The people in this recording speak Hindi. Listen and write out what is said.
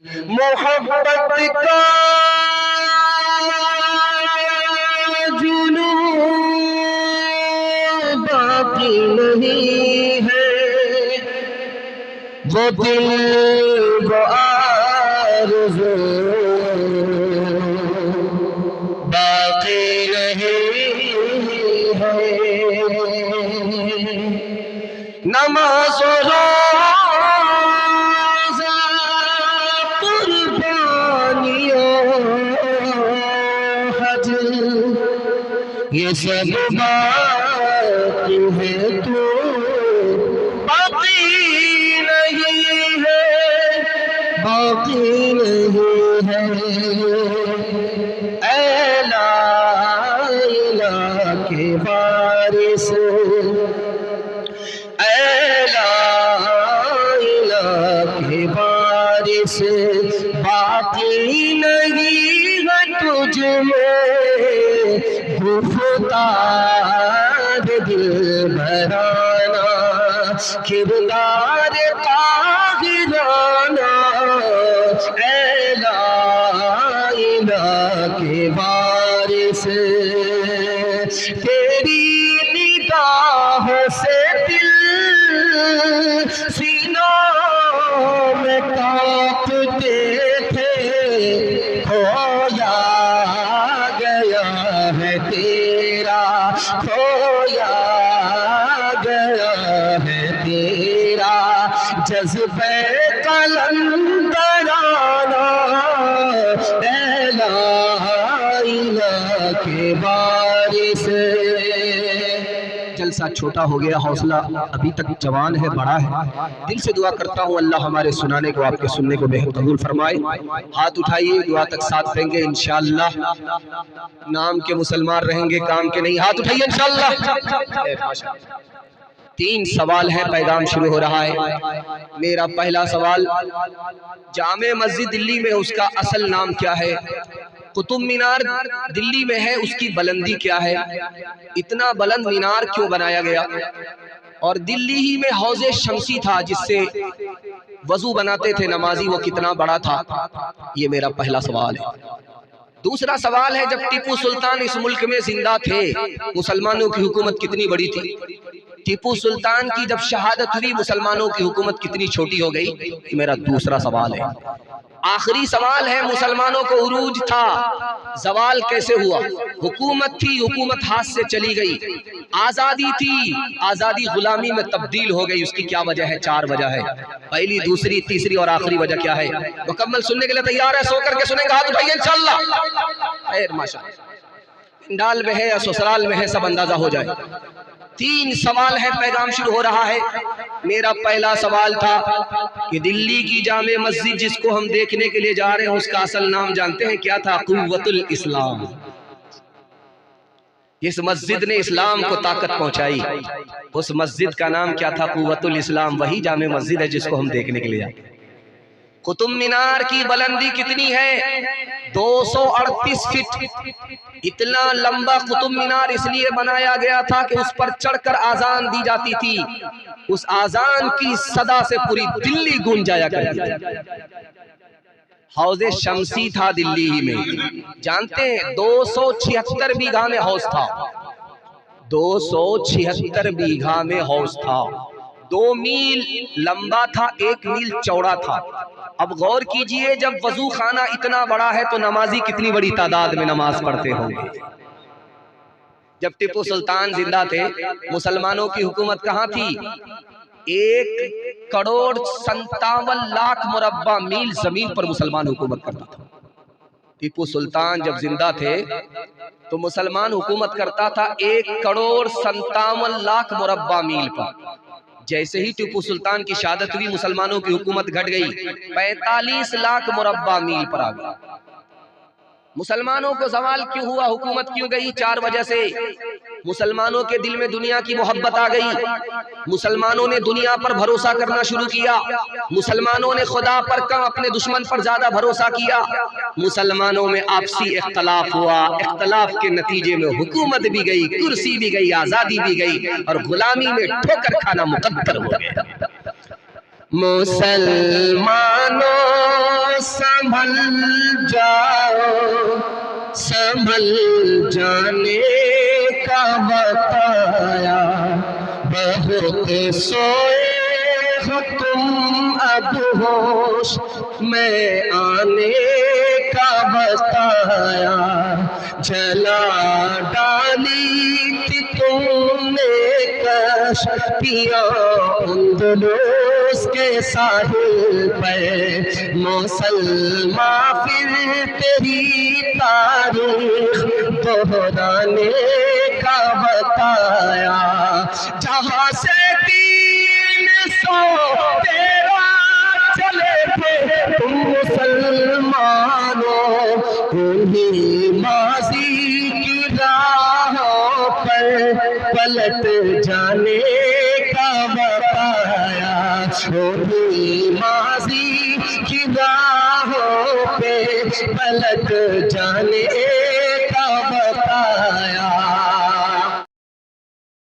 मोहब्बत का जुनून बाकी नहीं है, वो दिल वो आरज़ू बाकी नहीं है। नमाज़ ये सब बाकी है, तो बाकी नहीं है, बाकी नहीं है। ऐला के वारिस, ऐला के वारिस, बाकी नहीं है तुझ में गुफ्तार दिल भराना, किरदार ताहिराना। ऐला के वारिस, तेरी निगाह से दिल सीनों में कांपते थे, खोया गया है तेरा, खोया गया है तेरा जज्बे कलंदराना। ऐला के वारिस। जलसा छोटा हो गया, हौसला अभी तक जवान है, बड़ा है। दिल से दुआ करता हूँ अल्लाह हमारे सुनाने को, आपके सुनने को बेहद कबूल फरमाए। हाथ उठाइए, दुआ तक साथ देंगे इंशाअल्लाह। नाम के मुसलमान रहेंगे, काम के नहीं। हाथ उठाइए इंशाअल्लाह। 3 सवाल है, पैगाम शुरू हो रहा है। मेरा पहला सवाल, जामे मस्जिद दिल्ली में उसका असल नाम क्या है? कुतुब मीनार दिल्ली में है, उसकी बुलंदी क्या है? इतना बुलंद मीनार क्यों बनाया गया? और दिल्ली ही में हौज़े शमसी था जिससे वजू बनाते थे नमाजी, वो कितना बड़ा था? ये मेरा पहला सवाल है। दूसरा सवाल है, जब टीपू सुल्तान इस मुल्क में जिंदा थे, मुसलमानों की हुकूमत कितनी बड़ी थी? टीपू सुल्तान की जब शहादत हुई, मुसलमानों की हुकूमत कितनी छोटी हो गई? ये मेरा दूसरा सवाल है। आखिरी सवाल है, मुसलमानों को उरूज था, जवाल कैसे हुआ? हुकूमत थी, हुकूमत हाथ से चली गई। आजादी थी, आजादी गुलामी में तब्दील हो गई। उसकी क्या वजह है? 4 वजह है। पहली, दूसरी, तीसरी और आखिरी वजह क्या है? मुकम्मल सुनने के लिए तैयार है? सो करके सुनेंगे, हाथ उठाइए इंशाअल्लाह। खैर माशाअल्लाह, डाल में है या ससुराल में है, सब अंदाजा हो जाए। 3 सवाल है, पैगाम शुरू हो रहा है। मेरा पहला सवाल था कि दिल्ली की जामे मस्जिद जिसको हम देखने के लिए जा रहे हैं, उसका असल नाम जानते हैं क्या था? कुव्वतुल इस्लाम। इस मस्जिद ने इस्लाम को ताकत पहुंचाई, उस मस्जिद का नाम क्या था? कुव्वतुल इस्लाम। वही जामे मस्जिद है जिसको हम देखने के लिए जाते हैं। कुतुब मीनार की बुलंदी कितनी है? 238 फीट। इतना लंबा कुतुब मीनार इसलिए बनाया गया था कि उस पर चढ़कर आजान दी जाती थी। उस आजान की सदा से पूरी दिल्ली गूंज जाया करती थी। हौज़े शमसी था दिल्ली ही में, जानते हैं? 276 बीघा में हौज था। 276 बीघा में हौज था। 2 मील लंबा था, 1 मील चौड़ा था। अब गौर कीजिए, जब वजू खाना इतना बड़ा है तो नमाजी कितनी बड़ी तादाद में नमाज पढ़ते होंगे। जब टीपू सुल्तान जिंदा थे, मुसलमानों की हुकूमत कहाँ थी? 1,57,00,000 मुरब्बा मील जमीन पर मुसलमान हुकूमत करता था। टीपू सुल्तान जब जिंदा थे तो मुसलमान हुकूमत करता था 1,57,00,000 मुरब्बा मील पर। जैसे ही टीपू सुल्तान की शहादत हुई, मुसलमानों की हुकूमत घट गई, 45 लाख मुरब्बा मील पर आ गई। मुसलमानों को सवाल क्यों हुआ, हुकूमत क्यों गई? 4 वजह से। मुसलमानों के दिल में दुनिया की मोहब्बत आ गई, मुसलमानों ने दुनिया पर भरोसा करना शुरू किया, मुसलमानों ने खुदा पर कम अपने दुश्मन पर ज्यादा भरोसा किया, मुसलमानों में आपसी इख्तलाफ हुआ, इख्तलाफ के नतीजे में हुकूमत भी गई, कुर्सी भी गई, आजादी भी गई और गुलामी में ठोकर खाना मुकद्दर हो गया। मुसलमानों संभल जाओ, संभल जाने का बताया। बहुत सोए हो तुम अब होश में आने का बताया। जला डाली थी तुमने कश्तियाँ अंदलुस के साहिल पे, मुसलमान फिर तेरी तारीख दोहराने का बताया। जहाँ से 313 चले थे तुम मुसलमानों, उन्हीं माजी की राहों पर पलट जाने का बताया। उन्हीं माजी की राहों पे पलट जाने